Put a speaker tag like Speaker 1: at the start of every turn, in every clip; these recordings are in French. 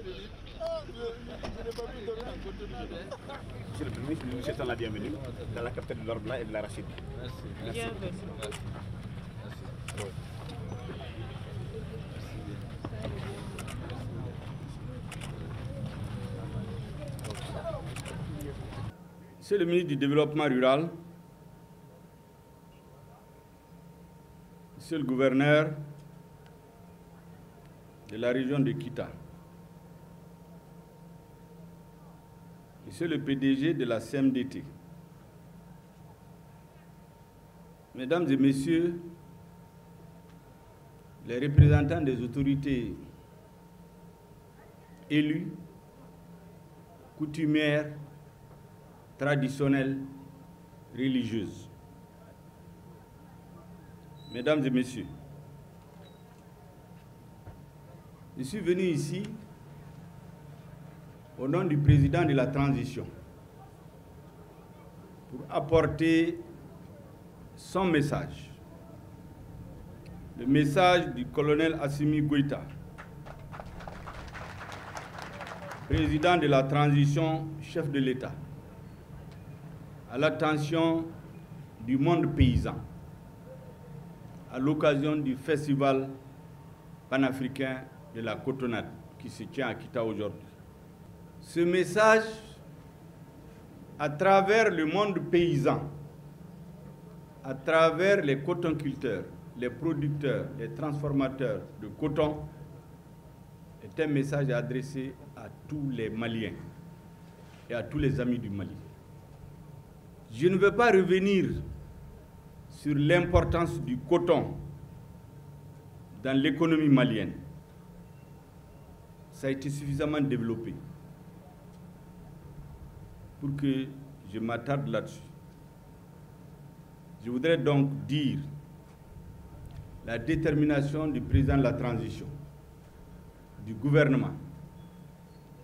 Speaker 1: Monsieur le Premier ministre, nous vous souhaitons la bienvenue dans la capitale de l'or blanc et de l'arachide.
Speaker 2: Merci.
Speaker 3: Bienvenue.
Speaker 2: Merci.
Speaker 4: Monsieur le ministre du Développement rural, Monsieur le gouverneur de la région de Kita, Monsieur le PDG de la CMDT, Mesdames et Messieurs les représentants des autorités élues, coutumières, traditionnelles, religieuses. Mesdames et Messieurs, je suis venu ici au nom du président de la transition pour apporter son message, le message du colonel Assimi Goïta, président de la transition, chef de l'État, à l'attention du monde paysan, à l'occasion du festival panafricain de la cotonnade qui se tient à Kita aujourd'hui. Ce message, à travers le monde paysan, à travers les cotonculteurs, les producteurs, les transformateurs de coton, est un message adressé à tous les Maliens et à tous les amis du Mali. Je ne veux pas revenir sur l'importance du coton dans l'économie malienne. Ça a été suffisamment développé pour que je m'attarde là-dessus. Je voudrais donc dire la détermination du président de la transition, du gouvernement,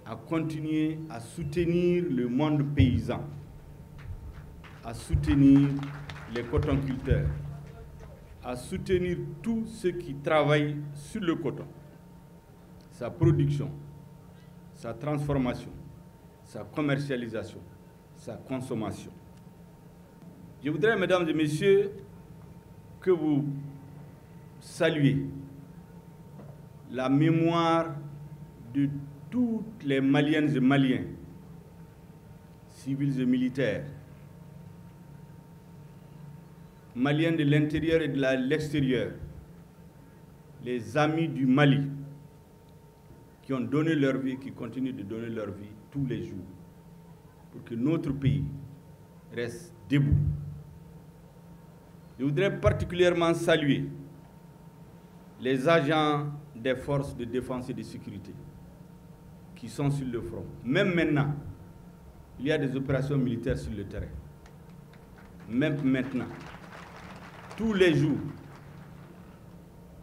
Speaker 4: à continuer à soutenir le monde paysan, à soutenir les cotonculteurs, à soutenir tous ceux qui travaillent sur le coton, sa production, sa transformation, sa commercialisation, sa consommation. Je voudrais, mesdames et messieurs, que vous saluiez la mémoire de toutes les Maliennes et Maliens, civils et militaires, Maliens de l'intérieur et de l'extérieur, les amis du Mali qui ont donné leur vie, qui continuent de donner leur vie tous les jours pour que notre pays reste debout. Je voudrais particulièrement saluer les agents des forces de défense et de sécurité qui sont sur le front. Même maintenant, il y a des opérations militaires sur le terrain. Même maintenant, tous les jours,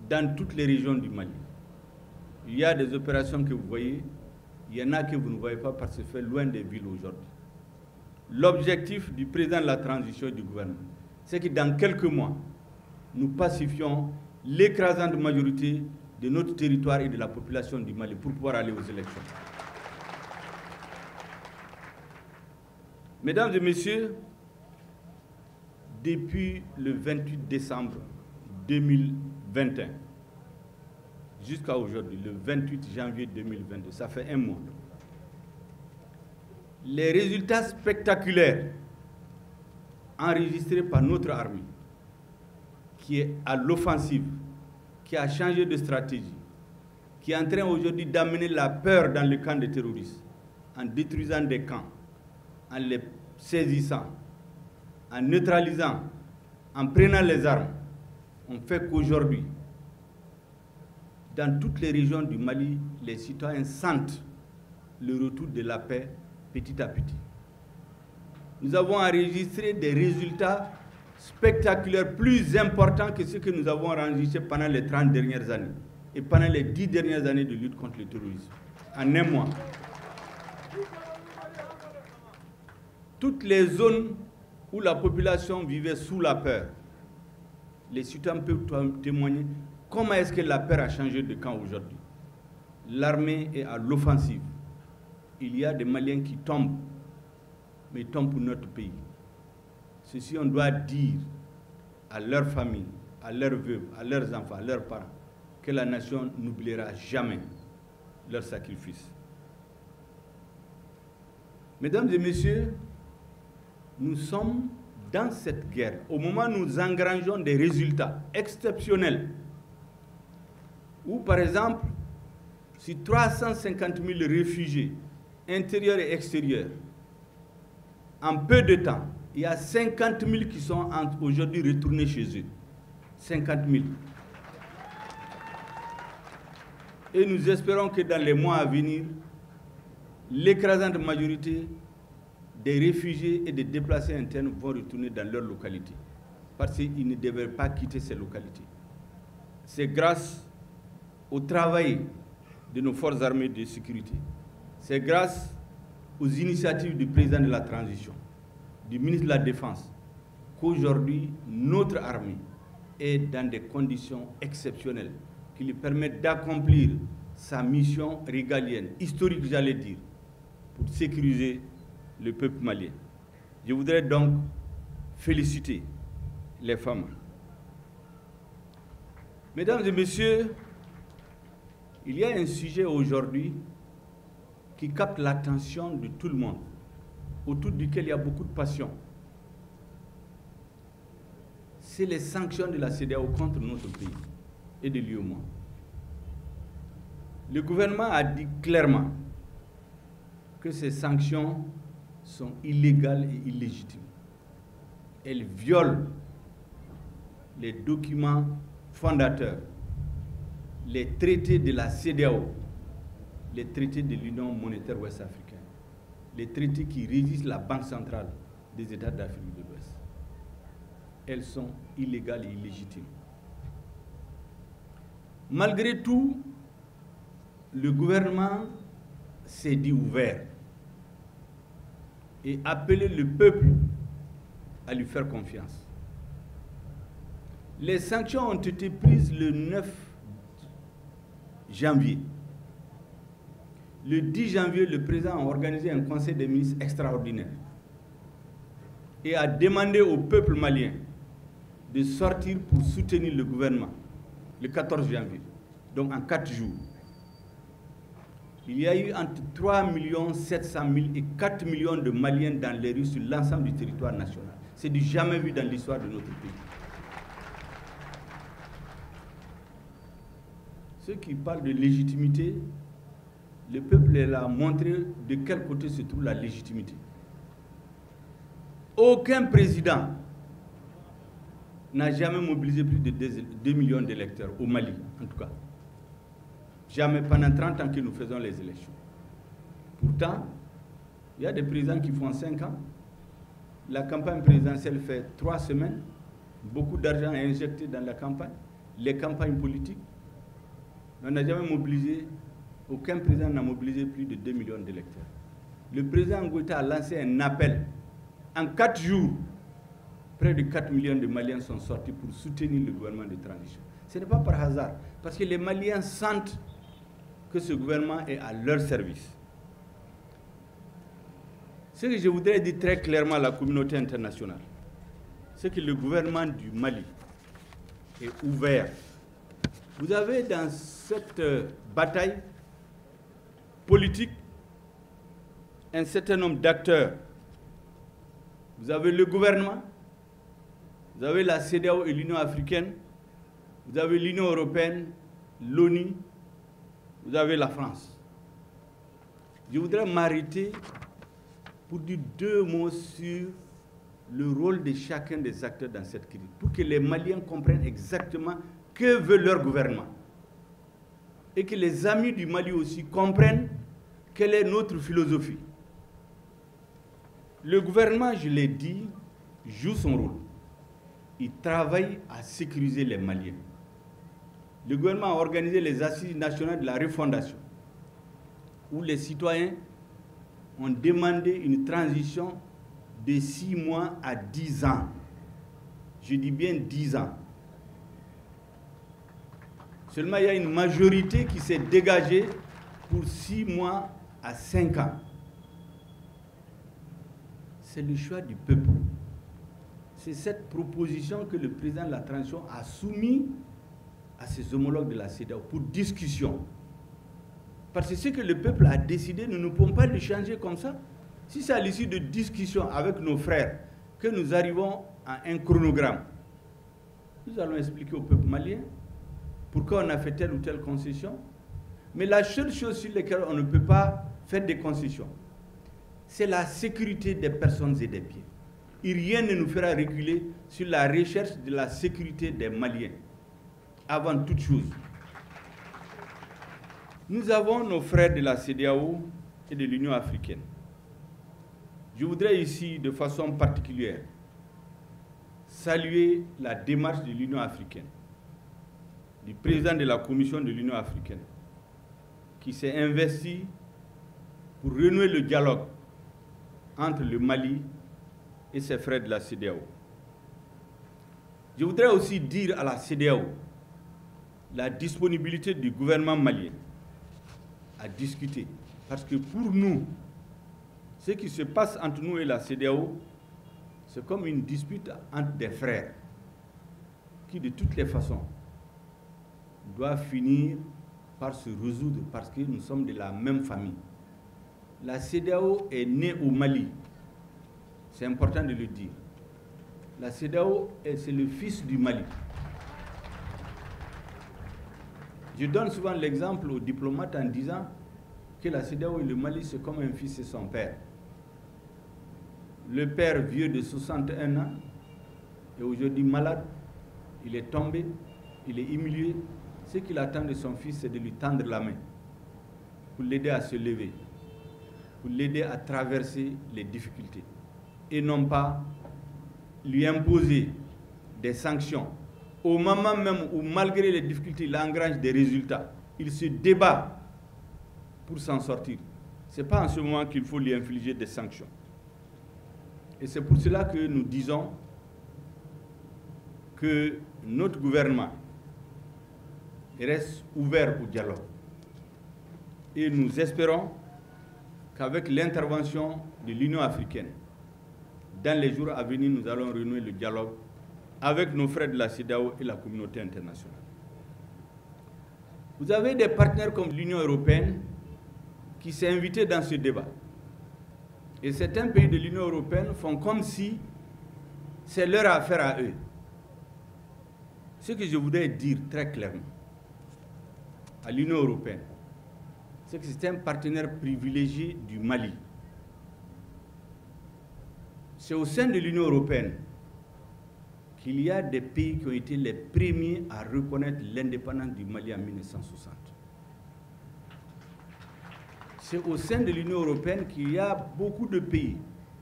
Speaker 4: dans toutes les régions du Mali, il y a des opérations que vous voyez, il y en a que vous ne voyez pas parce que c'est fait loin des villes aujourd'hui. L'objectif du président de la transition et du gouvernement, c'est que dans quelques mois, nous pacifions l'écrasante majorité de notre territoire et de la population du Mali pour pouvoir aller aux élections. Mesdames et messieurs, depuis le 28 décembre 2021 jusqu'à aujourd'hui, le 28 janvier 2022, ça fait un mois, les résultats spectaculaires enregistrés par notre armée, qui est à l'offensive, qui a changé de stratégie, qui est en train aujourd'hui d'amener la peur dans les camps des terroristes, en détruisant des camps, en les saisissant, en neutralisant, en prenant les armes, on fait qu'aujourd'hui, dans toutes les régions du Mali, les citoyens sentent le retour de la paix petit à petit. Nous avons enregistré des résultats spectaculaires plus importants que ceux que nous avons enregistrés pendant les 30 dernières années et pendant les 10 dernières années de lutte contre le terrorisme, en un mois. Toutes les zones où la population vivait sous la peur, les citoyens peuvent témoigner comment est-ce que la peur a changé de camp aujourd'hui. l'armée est à l'offensive. Il y a des Maliens qui tombent, mais ils tombent pour notre pays. Ceci, on doit dire à leurs familles, à leurs veuves, à leurs enfants, à leurs parents, que la nation n'oubliera jamais leur sacrifice. Mesdames et messieurs, nous sommes dans cette guerre. Au moment où nous engrangeons des résultats exceptionnels, où par exemple, si 350 000 réfugiés intérieurs et extérieurs, en peu de temps, il y a 50 000 qui sont aujourd'hui retournés chez eux. 50 000. Et nous espérons que dans les mois à venir, l'écrasante majorité des réfugiés et des déplacés internes vont retourner dans leur localité. Parce qu'ils ne devraient pas quitter ces localités. C'est grâce au travail de nos forces armées de sécurité. C'est grâce aux initiatives du président de la transition, du ministre de la Défense, qu'aujourd'hui, notre armée est dans des conditions exceptionnelles qui lui permettent d'accomplir sa mission régalienne, historique, j'allais dire, pour sécuriser le peuple malien. Je voudrais donc féliciter les femmes. Mesdames et messieurs, il y a un sujet aujourd'hui qui capte l'attention de tout le monde, autour duquel il y a beaucoup de passion. C'est les sanctions de la CEDEAO contre notre pays et de l'UEMOA. Le gouvernement a dit clairement que ces sanctions sont illégales et illégitimes. Elles violent les documents fondateurs, les traités de la CEDEAO, les traités de l'Union monétaire ouest-africaine, les traités qui régissent la Banque centrale des États d'Afrique de l'Ouest. Elles sont illégales et illégitimes. Malgré tout, le gouvernement s'est dit ouvert et appelé le peuple à lui faire confiance. Les sanctions ont été prises le 9 janvier. Le 10 janvier, le président a organisé un conseil des ministres extraordinaire et a demandé au peuple malien de sortir pour soutenir le gouvernement le 14 janvier, donc en 4 jours. Il y a eu entre 3 700 000 et 4 millions de Maliens dans les rues sur l'ensemble du territoire national. C'est du jamais vu dans l'histoire de notre pays. Ceux qui parlent de légitimité, le peuple a montré de quel côté se trouve la légitimité. Aucun président n'a jamais mobilisé plus de 2 millions d'électeurs, au Mali en tout cas. Jamais pendant 30 ans que nous faisons les élections. Pourtant, il y a des présidents qui font 5 ans. La campagne présidentielle fait 3 semaines. Beaucoup d'argent est injecté dans la campagne. Les campagnes politiques. On n'a jamais mobilisé, aucun président n'a mobilisé plus de 2 millions d'électeurs. Le président Ngouita a lancé un appel. En 4 jours, près de 4 millions de Maliens sont sortis pour soutenir le gouvernement de transition. Ce n'est pas par hasard, parce que les Maliens sentent que ce gouvernement est à leur service. Ce que je voudrais dire très clairement à la communauté internationale, c'est que le gouvernement du Mali est ouvert. Vous avez dans cette bataille politique un certain nombre d'acteurs. Vous avez le gouvernement, vous avez la CEDEAO et l'Union africaine, vous avez l'Union européenne, l'ONU, vous avez la France. Je voudrais m'arrêter pour dire 2 mots sur le rôle de chacun des acteurs dans cette crise, pour que les Maliens comprennent exactement que veut leur gouvernement. Et que les amis du Mali aussi comprennent quelle est notre philosophie. Le gouvernement, je l'ai dit, joue son rôle. Il travaille à sécuriser les Maliens. Le gouvernement a organisé les assises nationales de la refondation, où les citoyens ont demandé une transition de 6 mois à 10 ans. Je dis bien 10 ans. Seulement, il y a une majorité qui s'est dégagée pour 6 mois à 5 ans. C'est le choix du peuple. C'est cette proposition que le président de la transition a soumise à ses homologues de la CEDEAO pour discussion. Parce que ce que le peuple a décidé, nous ne pouvons pas le changer comme ça. Si c'est à l'issue de discussions avec nos frères que nous arrivons à un chronogramme, nous allons expliquer au peuple malien pourquoi on a fait telle ou telle concession. Mais la seule chose sur laquelle on ne peut pas faire des concessions, c'est la sécurité des personnes et des biens. Et rien ne nous fera reculer sur la recherche de la sécurité des Maliens. Avant toute chose, nous avons nos frères de la CEDEAO et de l'Union africaine. Je voudrais ici, de façon particulière, saluer la démarche de l'Union africaine, du président de la Commission de l'Union africaine, qui s'est investi pour renouer le dialogue entre le Mali et ses frères de la CEDEAO. Je voudrais aussi dire à la CEDEAO la disponibilité du gouvernement malien à discuter. Parce que pour nous, ce qui se passe entre nous et la CEDEAO, c'est comme une dispute entre des frères qui, de toutes les façons, doivent finir par se résoudre parce que nous sommes de la même famille. La CEDEAO est née au Mali. C'est important de le dire. La CEDEAO, c'est le fils du Mali. Je donne souvent l'exemple aux diplomates en disant que la CEDEAO et le Mali, c'est comme un fils et son père. Le père vieux de 61 ans est aujourd'hui malade, il est tombé, il est humilié. Ce qu'il attend de son fils, c'est de lui tendre la main pour l'aider à se lever, pour l'aider à traverser les difficultés et non pas lui imposer des sanctions au moment même où, malgré les difficultés, il engrange des résultats. Il se débat pour s'en sortir. Ce n'est pas en ce moment qu'il faut lui infliger des sanctions. Et c'est pour cela que nous disons que notre gouvernement reste ouvert au dialogue. Et nous espérons qu'avec l'intervention de l'Union africaine, dans les jours à venir, nous allons renouer le dialogue avec nos frères de la CEDEAO et la communauté internationale. Vous avez des partenaires comme l'Union européenne qui s'est invité dans ce débat. Et certains pays de l'Union européenne font comme si c'est leur affaire à eux. Ce que je voudrais dire très clairement à l'Union européenne, c'est que c'est un partenaire privilégié du Mali. C'est au sein de l'Union européenne qu'il y a des pays qui ont été les premiers à reconnaître l'indépendance du Mali en 1960. C'est au sein de l'Union européenne qu'il y a beaucoup de pays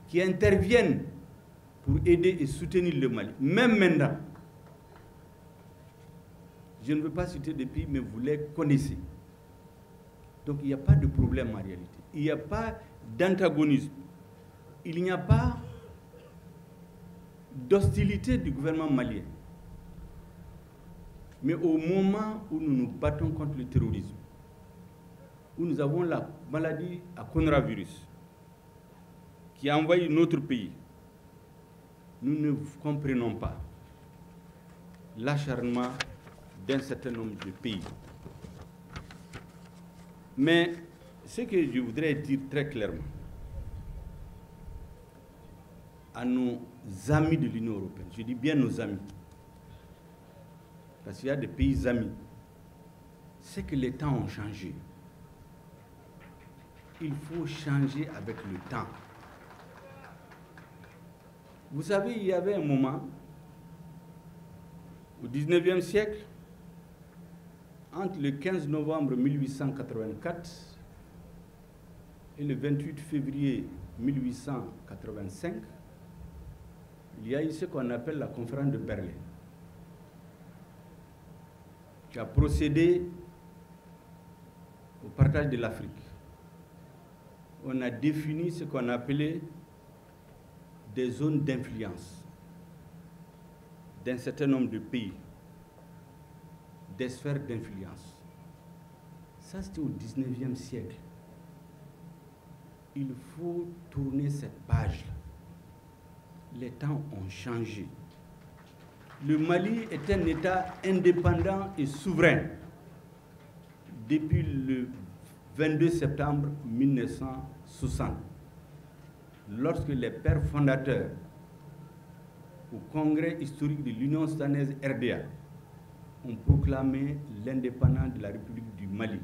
Speaker 4: qui interviennent pour aider et soutenir le Mali. Même maintenant, je ne veux pas citer des pays, mais vous les connaissez. Donc il n'y a pas de problème en réalité. Il n'y a pas d'antagonisme. Il n'y a pas d'hostilité du gouvernement malien. Mais au moment où nous nous battons contre le terrorisme, où nous avons la maladie à coronavirus qui a envahi notre pays, nous ne comprenons pas l'acharnement d'un certain nombre de pays. Mais ce que je voudrais dire très clairement à nos amis de l'Union européenne, je dis bien nos amis, parce qu'il y a des pays amis, c'est que les temps ont changé. Il faut changer avec le temps. Vous savez, il y avait un moment, au 19e siècle, entre le 15 novembre 1884 et le 28 février 1885, il y a eu ce qu'on appelle la conférence de Berlin, qui a procédé au partage de l'Afrique. On a défini ce qu'on appelait des zones d'influence d'un certain nombre de pays, des sphères d'influence. Ça, c'était au 19e siècle. Il faut tourner cette page-là. Les temps ont changé. Le Mali est un État indépendant et souverain depuis le 22 septembre 1960, lorsque les pères fondateurs au Congrès historique de l'Union soudanaise RDA ont proclamé l'indépendance de la République du Mali,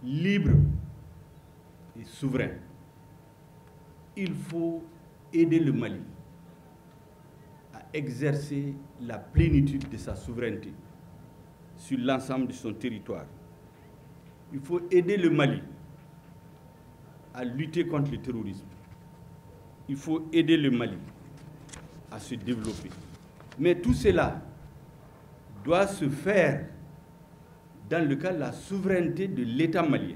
Speaker 4: libre et souverain. Il faut aider le Mali à exercer la plénitude de sa souveraineté sur l'ensemble de son territoire. Il faut aider le Mali à lutter contre le terrorisme. Il faut aider le Mali à se développer. Mais tout cela doit se faire dans le cadre de la souveraineté de l'État malien,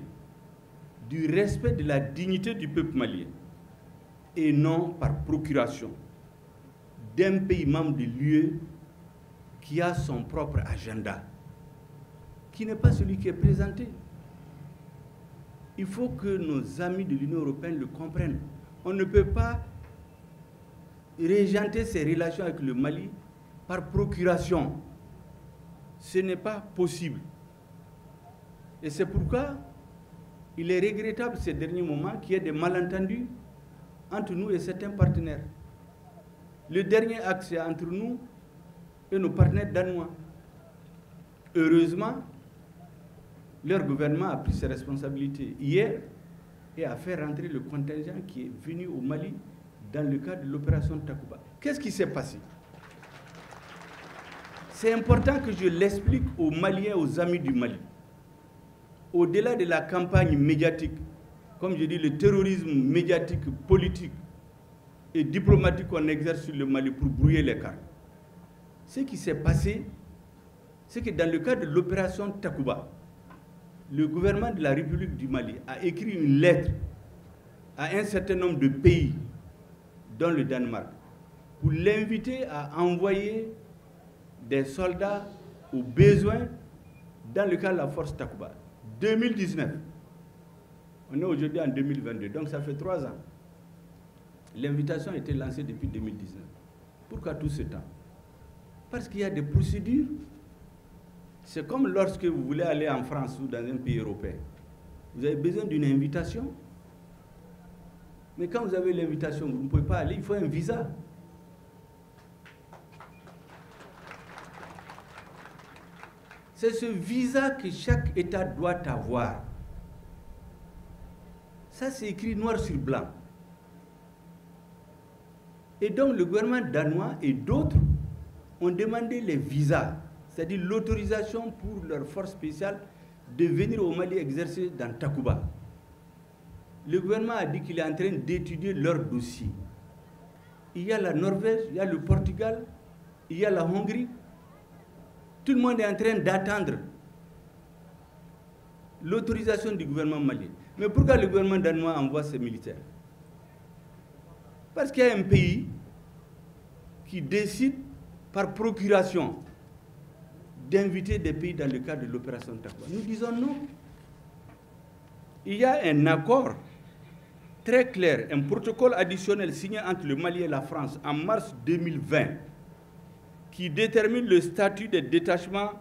Speaker 4: du respect de la dignité du peuple malien, et non par procuration d'un pays membre de l'UE qui a son propre agenda, qui n'est pas celui qui est présenté. Il faut que nos amis de l'Union européenne le comprennent. On ne peut pas régenter ses relations avec le Mali par procuration. Ce n'est pas possible. Et c'est pourquoi il est regrettable ces derniers moments qu'il y ait des malentendus entre nous et certains partenaires. Le dernier axe est entre nous et nos partenaires danois. Heureusement, leur gouvernement a pris ses responsabilités hier et a fait rentrer le contingent qui est venu au Mali dans le cadre de l'opération Takuba. Qu'est-ce qui s'est passé? C'est important que je l'explique aux Maliens, aux amis du Mali. Au-delà de la campagne médiatique, comme je dis, le terrorisme médiatique, politique et diplomatique qu'on exerce sur le Mali pour brouiller les cartes. Ce qui s'est passé, c'est que dans le cadre de l'opération Takuba, le gouvernement de la République du Mali a écrit une lettre à un certain nombre de pays, dont le Danemark, pour l'inviter à envoyer des soldats aux besoins dans le cadre de la force Takuba. 2019. On est aujourd'hui en 2022, donc ça fait 3 ans. L'invitation a été lancée depuis 2019. Pourquoi tout ce temps? Parce qu'il y a des procédures. C'est comme lorsque vous voulez aller en France ou dans un pays européen. Vous avez besoin d'une invitation. Mais quand vous avez l'invitation, vous ne pouvez pas aller, il faut un visa. C'est ce visa que chaque État doit avoir. Ça, c'est écrit noir sur blanc. Et donc, le gouvernement danois et d'autres ont demandé les visas, c'est-à-dire l'autorisation pour leurs forces spéciales de venir au Mali exercer dans Takuba. Le gouvernement a dit qu'il est en train d'étudier leur dossier. Il y a la Norvège, il y a le Portugal, il y a la Hongrie. Tout le monde est en train d'attendre l'autorisation du gouvernement malien. Mais pourquoi le gouvernement danois envoie ses militaires? Parce qu'il y a un pays qui décide par procuration d'inviter des pays dans le cadre de l'opération Takuba. Nous disons non. Il y a un accord très clair, un protocole additionnel signé entre le Mali et la France en mars 2020 qui détermine le statut des détachements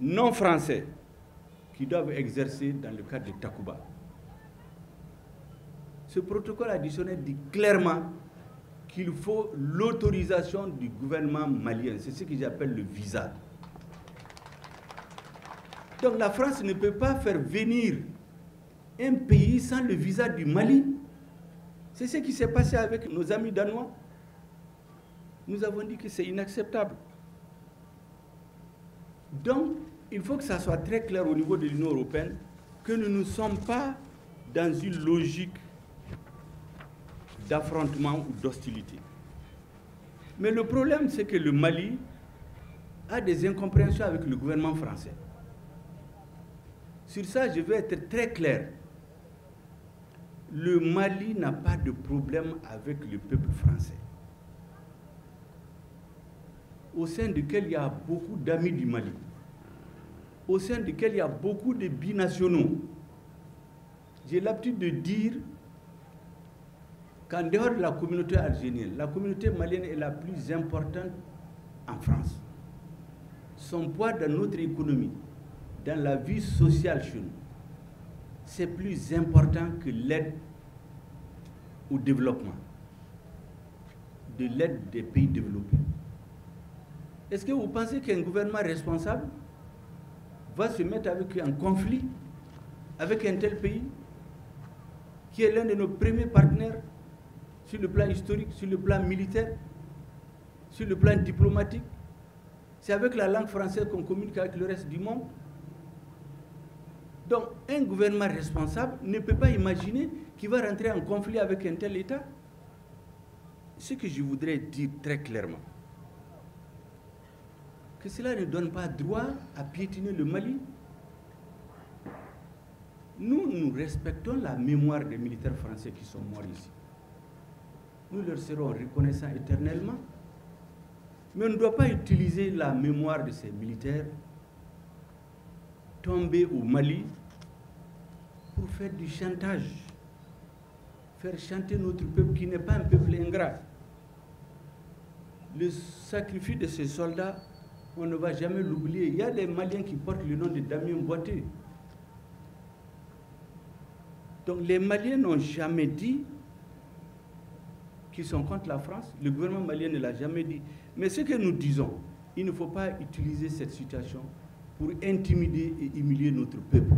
Speaker 4: non français qui doivent exercer dans le cadre de Takuba. Ce protocole additionnel dit clairement qu'il faut l'autorisation du gouvernement malien. C'est ce que j'appelle le visa. Donc la France ne peut pas faire venir un pays sans le visa du Mali. C'est ce qui s'est passé avec nos amis danois. Nous avons dit que c'est inacceptable. Donc, il faut que ça soit très clair au niveau de l'Union européenne que nous ne sommes pas dans une logique d'affrontement ou d'hostilité. Mais le problème, c'est que le Mali a des incompréhensions avec le gouvernement français. Sur ça, je vais être très clair. Le Mali n'a pas de problème avec le peuple français, au sein duquel il y a beaucoup d'amis du Mali. au sein duquel il y a beaucoup de binationaux. J'ai l'habitude de dire qu'en dehors de la communauté algérienne, la communauté malienne est la plus importante en France. Son poids dans notre économie, dans la vie sociale chez nous, c'est plus important que l'aide au développement, de l'aide des pays développés. Est-ce que vous pensez qu'un gouvernement responsable va se mettre avec un conflit avec un tel pays qui est l'un de nos premiers partenaires sur le plan historique, sur le plan militaire, sur le plan diplomatique? C'est avec la langue française qu'on communique avec le reste du monde. Donc, un gouvernement responsable ne peut pas imaginer qu'il va rentrer en conflit avec un tel État. Ce que je voudrais dire très clairement, que cela ne donne pas droit à piétiner le Mali. Nous respectons la mémoire des militaires français qui sont morts ici. Nous leur serons reconnaissants éternellement. Mais on ne doit pas utiliser la mémoire de ces militaires tombés au Mali pour faire du chantage, faire chanter notre peuple qui n'est pas un peuple ingrat. Le sacrifice de ces soldats, on ne va jamais l'oublier. Il y a des Maliens qui portent le nom de Damien Boité. Donc les Maliens n'ont jamais dit qu'ils sont contre la France. Le gouvernement malien ne l'a jamais dit. Mais ce que nous disons, il ne faut pas utiliser cette situation pour intimider et humilier notre peuple.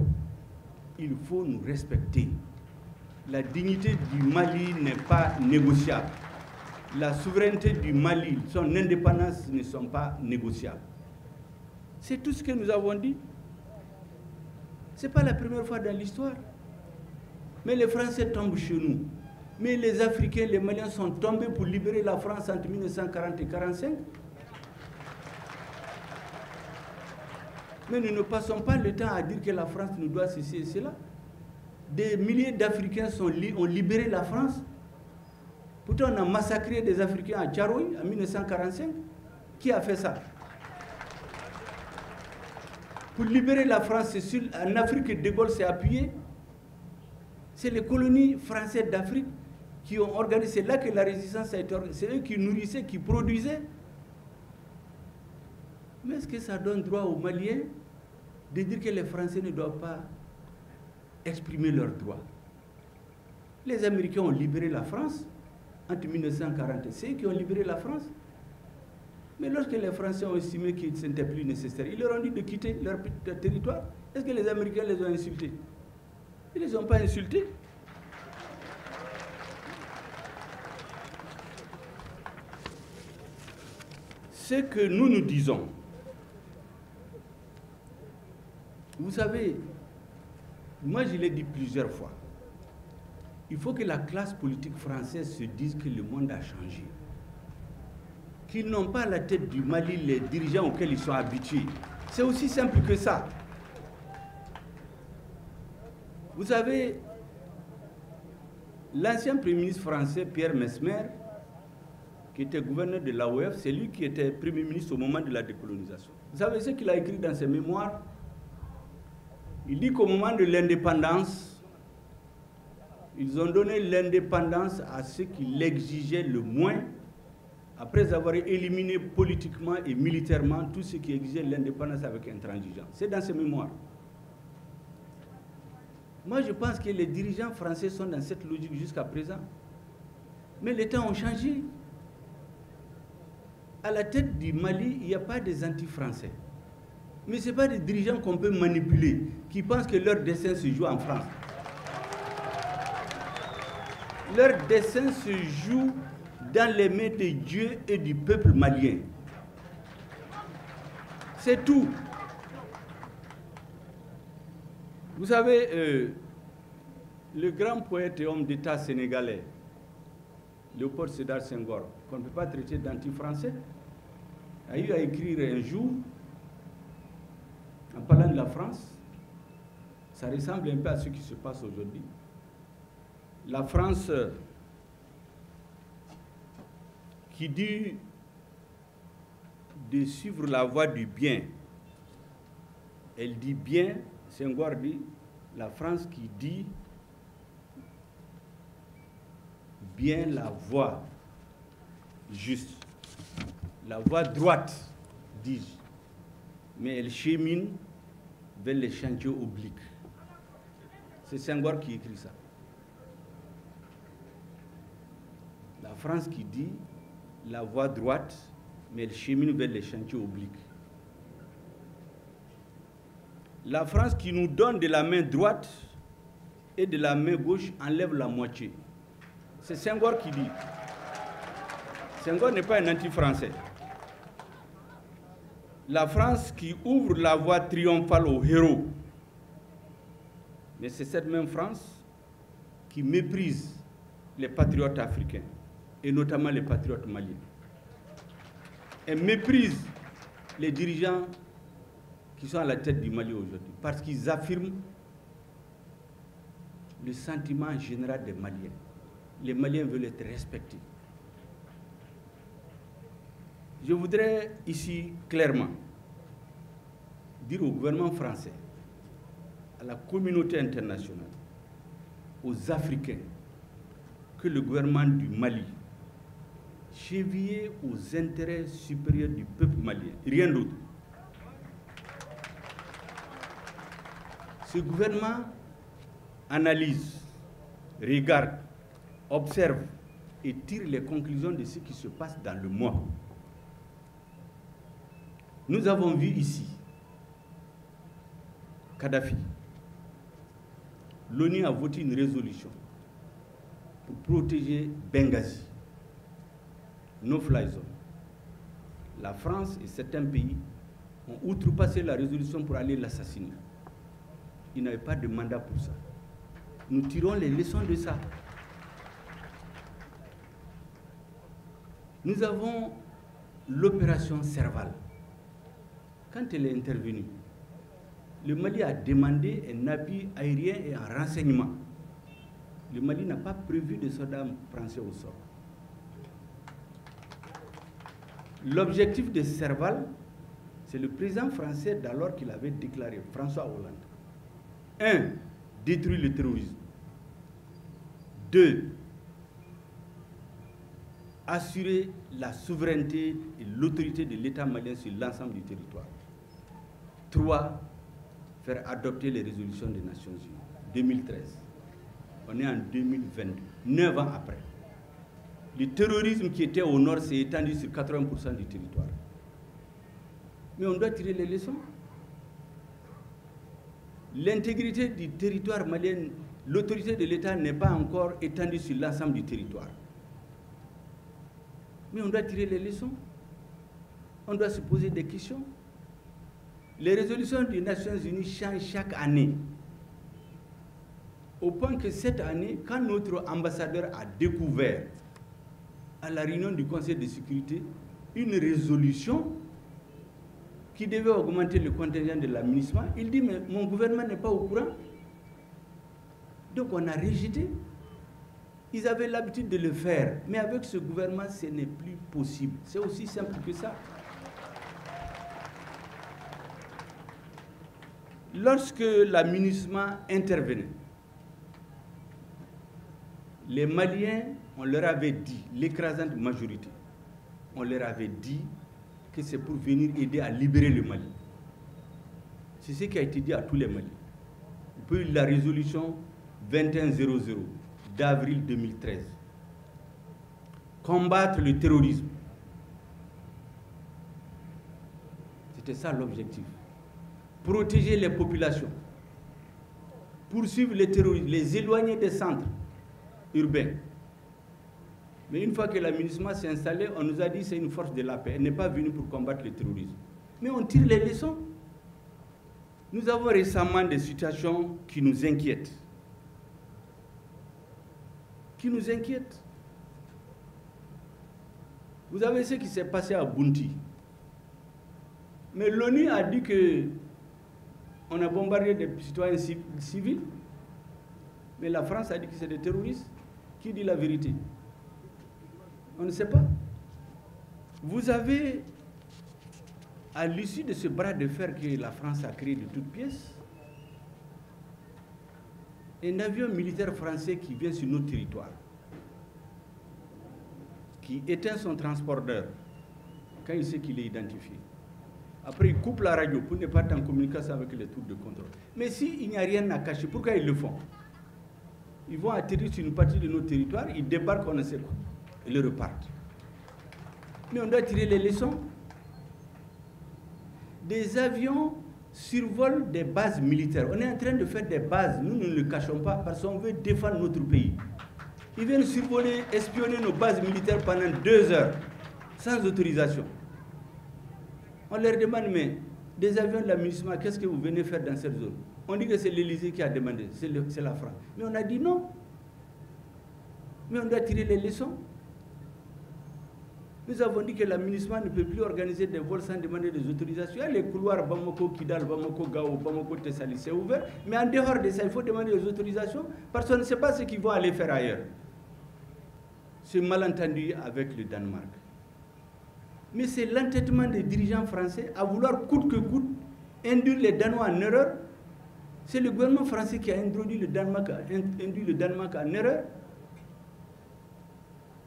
Speaker 4: Il faut nous respecter. La dignité du Mali n'est pas négociable. La souveraineté du Mali, son indépendance ne sont pas négociables. C'est tout ce que nous avons dit. Ce n'est pas la première fois dans l'histoire. Mais les Français tombent chez nous. Mais les Africains, les Maliens sont tombés pour libérer la France entre 1940 et 1945. Mais nous ne passons pas le temps à dire que la France nous doit ceci et cela. Des milliers d'Africains ont libéré la France. Pourtant, on a massacré des Africains à Tcharoui en 1945. Qui a fait ça? Pour libérer la France, c'est en Afrique que De Gaulle s'est appuyé. C'est les colonies françaises d'Afrique qui ont organisé. C'est là que la résistance a été organisée. C'est eux qui nourrissaient, qui produisaient. Mais est-ce que ça donne droit aux Maliens de dire que les Français ne doivent pas exprimer leurs droits? Les Américains ont libéré la France entre 1940 et c'est eux qui ont libéré la France. Mais lorsque les Français ont estimé que ce n'était plus nécessaire, ils leur ont dit de quitter leur territoire. Est-ce que les Américains les ont insultés? Ils ne les ont pas insultés. Ce que nous disons, vous savez, moi je l'ai dit plusieurs fois, il faut que la classe politique française se dise que le monde a changé. Qu'ils n'ont pas à la tête du Mali les dirigeants auxquels ils sont habitués. C'est aussi simple que ça. Vous savez, l'ancien Premier ministre français, Pierre Messmer, qui était gouverneur de l'AOF, c'est lui qui était Premier ministre au moment de la décolonisation. Vous savez ce qu'il a écrit dans ses mémoires? Il dit qu'au moment de l'indépendance, ils ont donné l'indépendance à ceux qui l'exigeaient le moins, après avoir éliminé politiquement et militairement tout ce qui exigeait l'indépendance avec intransigeance. C'est dans ses mémoires. Moi, je pense que les dirigeants français sont dans cette logique jusqu'à présent. Mais les temps ont changé. À la tête du Mali, il n'y a pas des anti-français. Mais ce n'est pas des dirigeants qu'on peut manipuler, qui pensent que leur destin se joue en France. Leur destin se joue dans les mains de Dieu et du peuple malien. C'est tout. Vous savez, le grand poète et homme d'État sénégalais, Léopold Sédar Senghor, qu'on ne peut pas traiter d'anti-français, a eu à écrire un jour, en parlant de la France, ça ressemble un peu à ce qui se passe aujourd'hui. La France qui dit de suivre la voie du bien, Elle dit bien, Senghor dit, la France qui dit bien la voie juste, la voie droite, dis-je, mais elle chemine vers les chantiers obliques. C'est Senghor qui écrit ça. La France qui dit la voie droite, mais elle chemine vers les chantiers obliques. La France qui nous donne de la main droite et de la main gauche enlève la moitié. C'est Senghor qui dit. Senghor n'est pas un anti-français. La France qui ouvre la voie triomphale aux héros. Mais c'est cette même France qui méprise les patriotes africains, et notamment les patriotes maliens. Elle méprise les dirigeants qui sont à la tête du Mali aujourd'hui, parce qu'ils affirment le sentiment général des Maliens. Les Maliens veulent être respectés. Je voudrais ici clairement dire au gouvernement français, à la communauté internationale, aux Africains, que le gouvernement du Mali, chevillé aux intérêts supérieurs du peuple malien, rien d'autre. Ce gouvernement analyse, regarde, observe et tire les conclusions de ce qui se passe dans le monde. Nous avons vu ici Kadhafi. L'ONU a voté une résolution pour protéger Benghazi, no-fly zone. La France et certains pays ont outrepassé la résolution pour aller l'assassiner. Ils n'avaient pas de mandat pour ça. Nous tirons les leçons de ça. Nous avons l'opération Serval. Quand elle est intervenue, le Mali a demandé un appui aérien et un renseignement. Le Mali n'a pas prévu de soldats français au sol. L'objectif de Serval, c'est le président français d'alors qui l'avait déclaré, François Hollande. 1. Détruire le terrorisme. 2. Assurer la souveraineté et l'autorité de l'État malien sur l'ensemble du territoire. 3. Faire adopter les résolutions des Nations Unies. 2013. On est en 2022, 9 ans après. Le terrorisme qui était au nord s'est étendu sur 80% du territoire. Mais on doit tirer les leçons. L'intégrité du territoire malien, l'autorité de l'État n'est pas encore étendue sur l'ensemble du territoire. Mais on doit tirer les leçons. On doit se poser des questions. Les résolutions des Nations Unies changent chaque année. Au point que cette année, quand notre ambassadeur a découvert à la réunion du Conseil de sécurité une résolution qui devait augmenter le contingent de l'administration, il dit, mais mon gouvernement n'est pas au courant. Donc on a rejeté. Ils avaient l'habitude de le faire, mais avec ce gouvernement, ce n'est plus possible. C'est aussi simple que ça. Lorsque la MINUSMA intervenait, les Maliens, on leur avait dit, l'écrasante majorité, on leur avait dit que c'est pour venir aider à libérer le Mali. C'est ce qui a été dit à tous les Maliens. Vous pouvez lire la résolution 2100 d'avril 2013. Combattre le terrorisme. C'était ça l'objectif. Protéger les populations. Poursuivre les terroristes, les éloigner des centres urbains. Mais une fois que la MINUSMA s'est installée, on nous a dit que c'est une force de la paix. Elle n'est pas venue pour combattre le terrorisme. Mais on tire les leçons. Nous avons récemment des situations qui nous inquiètent. Qui nous inquiètent. Vous avez ce qui s'est passé à Bounti. Mais l'ONU a dit qu'on a bombardé des citoyens civils. Mais la France a dit que c'est des terroristes. Qui dit la vérité? On ne sait pas. Vous avez à l'issue de ce bras de fer que la France a créé de toutes pièces, un avion militaire français qui vient sur notre territoire, qui éteint son transporteur quand il sait qu'il est identifié. Après, il coupe la radio pour ne pas être en communication avec les troupes de contrôle. Mais s'il n'y a rien à cacher, pourquoi ils le font? Ils vont atterrir sur une partie de notre territoire, ils débarquent, on ne sait quoi, et ils repartent. Mais on doit tirer les leçons. Des avions survolent des bases militaires. On est en train de faire des bases, nous ne le cachons pas, parce qu'on veut défendre notre pays. Ils viennent survoler, espionner nos bases militaires pendant 2 heures, sans autorisation. On leur demande, mais des avions de la MINUSMA, qu'est-ce que vous venez faire dans cette zone? On dit que c'est l'Élysée qui a demandé, c'est la France. Mais on a dit non. Mais on doit tirer les leçons. Nous avons dit que la MINUSMA ne peut plus organiser des vols sans demander des autorisations. Les couloirs Bamako, Kidal, Bamako, Gao, Bamako, Tessali, c'est ouvert. Mais en dehors de ça, il faut demander des autorisations parce qu'on ne sait pas ce qu'ils vont aller faire ailleurs. Ce malentendu avec le Danemark. Mais c'est l'entêtement des dirigeants français à vouloir coûte que coûte induire les Danois en erreur. C'est le gouvernement français qui a induit le Danemark en erreur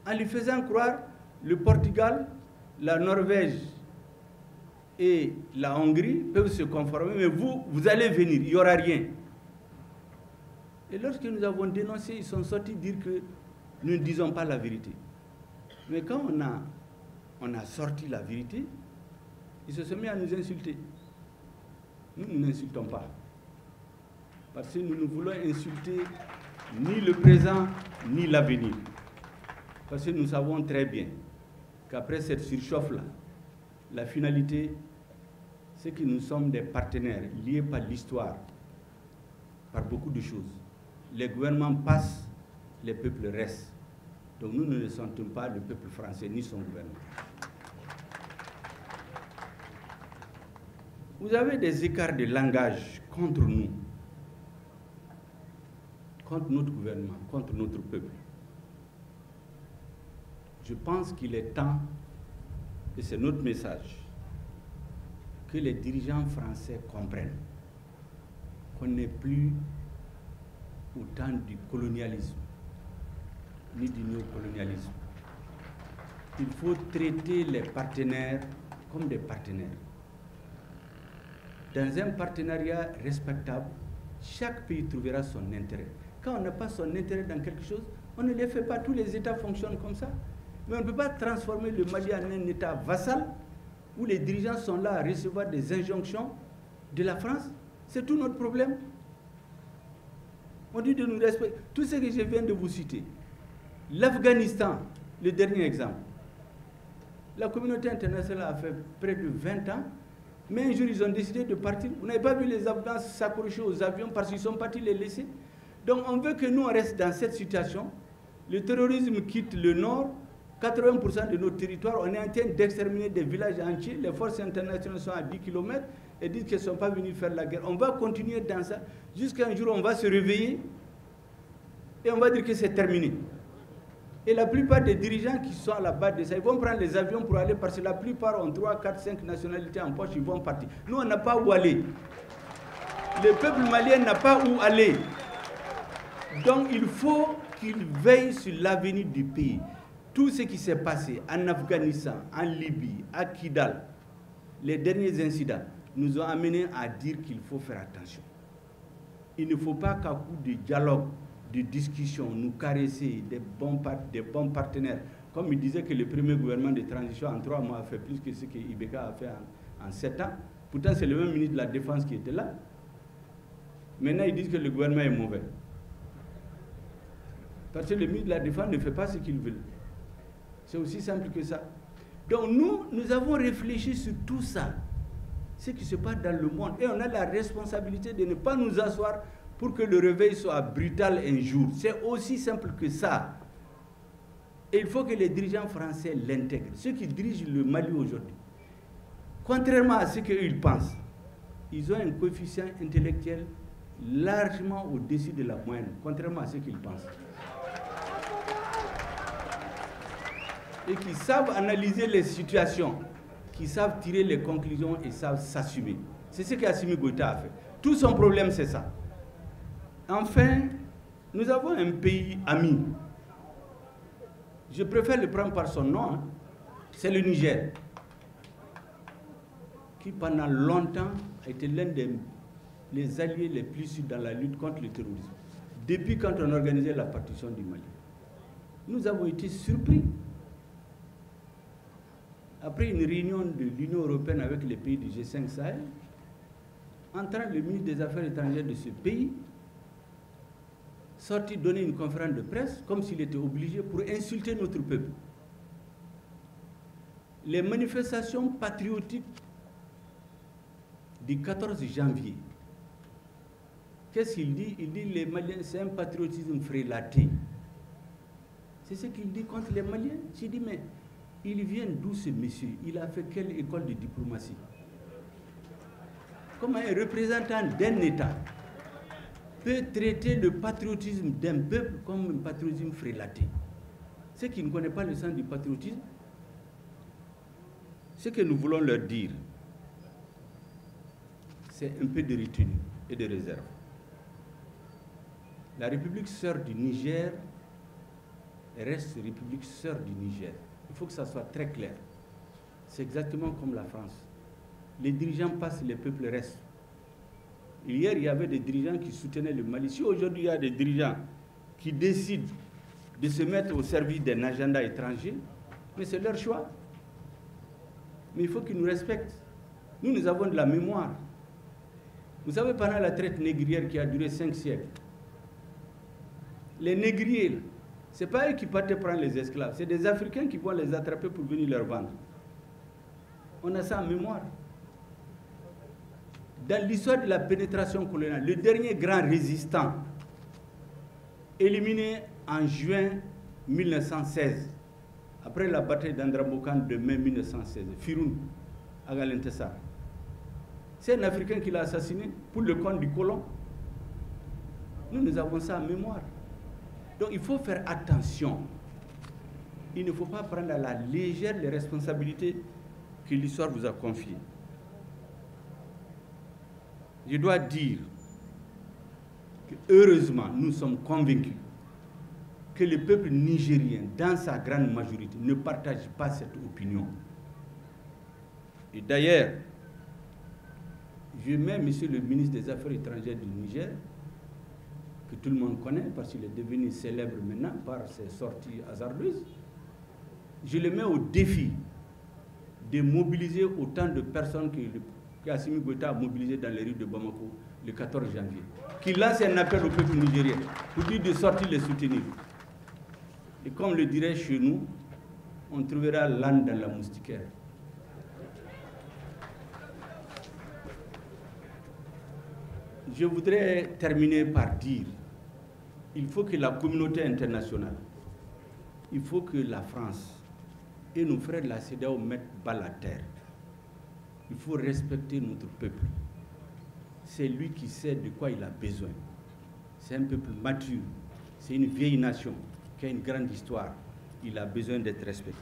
Speaker 4: en lui faisant croire le Portugal, la Norvège et la Hongrie peuvent se conformer, mais vous allez venir, il n'y aura rien. Et lorsque nous avons dénoncé, ils sont sortis dire que nous ne disons pas la vérité. Mais quand on a sorti la vérité, ils se sont mis à nous insulter. Nous n'insultons pas. Parce que nous ne voulons insulter ni le présent, ni l'avenir. Parce que nous savons très bien qu'après cette surchauffe-là, la finalité, c'est que nous sommes des partenaires liés par l'histoire, par beaucoup de choses. Les gouvernements passent, les peuples restent. Donc nous ne sentons pas le peuple français ni son gouvernement. Vous avez des écarts de langage contre nous, contre notre gouvernement, contre notre peuple. Je pense qu'il est temps, et c'est notre message, que les dirigeants français comprennent qu'on n'est plus au temps du colonialisme, ni du néocolonialisme. Il faut traiter les partenaires comme des partenaires. Dans un partenariat respectable, chaque pays trouvera son intérêt. Quand on n'a pas son intérêt dans quelque chose, on ne les fait pas. Tous les États fonctionnent comme ça. Mais on ne peut pas transformer le Mali en un État vassal où les dirigeants sont là à recevoir des injonctions de la France. C'est tout notre problème. On dit de nous respecter. Tout ce que je viens de vous citer. L'Afghanistan, le dernier exemple. La communauté internationale a fait près de 20 ans, mais un jour ils ont décidé de partir. Vous n'avez pas vu les Afghans s'accrocher aux avions parce qu'ils sont partis les laisser. Donc on veut que nous on reste dans cette situation. Le terrorisme quitte le nord. 80% de notre territoire, on est en train d'exterminer des villages entiers. Les forces internationales sont à 10 km et disent qu'elles ne sont pas venues faire la guerre. On va continuer dans ça jusqu'à un jour on va se réveiller et on va dire que c'est terminé. Et la plupart des dirigeants qui sont à la base de ça, ils vont prendre les avions pour aller parce que la plupart ont 3, 4, 5 nationalités en poche, ils vont partir. Nous, on n'a pas où aller. Le peuple malien n'a pas où aller. Donc il faut qu'il veille sur l'avenir du pays. Tout ce qui s'est passé en Afghanistan, en Libye, à Kidal, les derniers incidents, nous ont amenés à dire qu'il faut faire attention. Il ne faut pas qu'à coup de dialogue, de discussion, nous caresser des bons partenaires. Comme il disait que le premier gouvernement de transition en 3 mois a fait plus que ce que Ibeka a fait en 7 ans. Pourtant, c'est le même ministre de la Défense qui était là. Maintenant, ils disent que le gouvernement est mauvais. Parce que le ministre de la Défense ne fait pas ce qu'il veut. C'est aussi simple que ça. Donc nous avons réfléchi sur tout ça, ce qui se passe dans le monde. Et on a la responsabilité de ne pas nous asseoir pour que le réveil soit brutal un jour. C'est aussi simple que ça. Et il faut que les dirigeants français l'intègrent. Ceux qui dirigent le Mali aujourd'hui, contrairement à ce qu'ils pensent, ils ont un coefficient intellectuel largement au-dessus de la moyenne, contrairement à ce qu'ils pensent. Et qui savent analyser les situations. qui savent tirer les conclusions et savent s'assumer. C'est ce qu'Assimi Goïta a fait. Tout son problème, c'est ça. Enfin, nous avons un pays ami. Je préfère le prendre par son nom. Hein. C'est le Niger, qui pendant longtemps a été l'un des alliés les plus sûrs dans la lutte contre le terrorisme. Depuis quand on organisait la partition du Mali. Nous avons été surpris. Après une réunion de l'Union européenne avec les pays du G5 Sahel, entrant le ministre des Affaires étrangères de ce pays, sorti donner une conférence de presse, comme s'il était obligé pour insulter notre peuple. Les manifestations patriotiques du 14 janvier, qu'est-ce qu'il dit? Il dit les Maliens, c'est un patriotisme frélaté. C'est ce qu'il dit contre les Maliens. J'ai dit, mais il vient d'où ce monsieur? Il a fait quelle école de diplomatie? Comment un représentant d'un État peut traiter le patriotisme d'un peuple comme un patriotisme frélaté? Ceux qui ne connaissent pas le sens du patriotisme, ce que nous voulons leur dire, c'est un peu de retenue et de réserve. La République sœur du Niger reste République sœur du Niger. Il faut que ça soit très clair. C'est exactement comme la France. Les dirigeants passent, les peuples restent. Hier, il y avait des dirigeants qui soutenaient le Mali. Si aujourd'hui, il y a des dirigeants qui décident de se mettre au service d'un agenda étranger, mais c'est leur choix. Mais il faut qu'ils nous respectent. Nous avons de la mémoire. Vous savez, pendant la traite négrière qui a duré 5 siècles, les négriers, ce n'est pas eux qui partaient prendre les esclaves, c'est des Africains qui vont les attraper pour venir leur vendre. On a ça en mémoire. Dans l'histoire de la pénétration coloniale, le dernier grand résistant, éliminé en juin 1916, après la bataille d'Andrambokan de mai 1916, Firoun Agalentessa, c'est un Africain qui l'a assassiné pour le compte du colon. Nous avons ça en mémoire. Donc il faut faire attention. Il ne faut pas prendre à la légère les responsabilités que l'histoire vous a confiées. Je dois dire que heureusement, nous sommes convaincus que le peuple nigérien, dans sa grande majorité, ne partage pas cette opinion. Et d'ailleurs, je mets monsieur le ministre des Affaires étrangères du Niger, que tout le monde connaît parce qu'il est devenu célèbre maintenant par ses sorties hasardeuses, je le mets au défi de mobiliser autant de personnes que Assimi Goïta a mobilisé dans les rues de Bamako le 14 janvier. Qu'il lance un appel au peuple nigérien pour dire de sortir les soutenir. Et comme le dirait chez nous, on trouvera l'âne dans la moustiquaire. Je voudrais terminer par dire, il faut que la communauté internationale, il faut que la France et nos frères de la CEDEAO mettent bas la terre. Il faut respecter notre peuple. C'est lui qui sait de quoi il a besoin. C'est un peuple mature, c'est une vieille nation qui a une grande histoire. Il a besoin d'être respecté.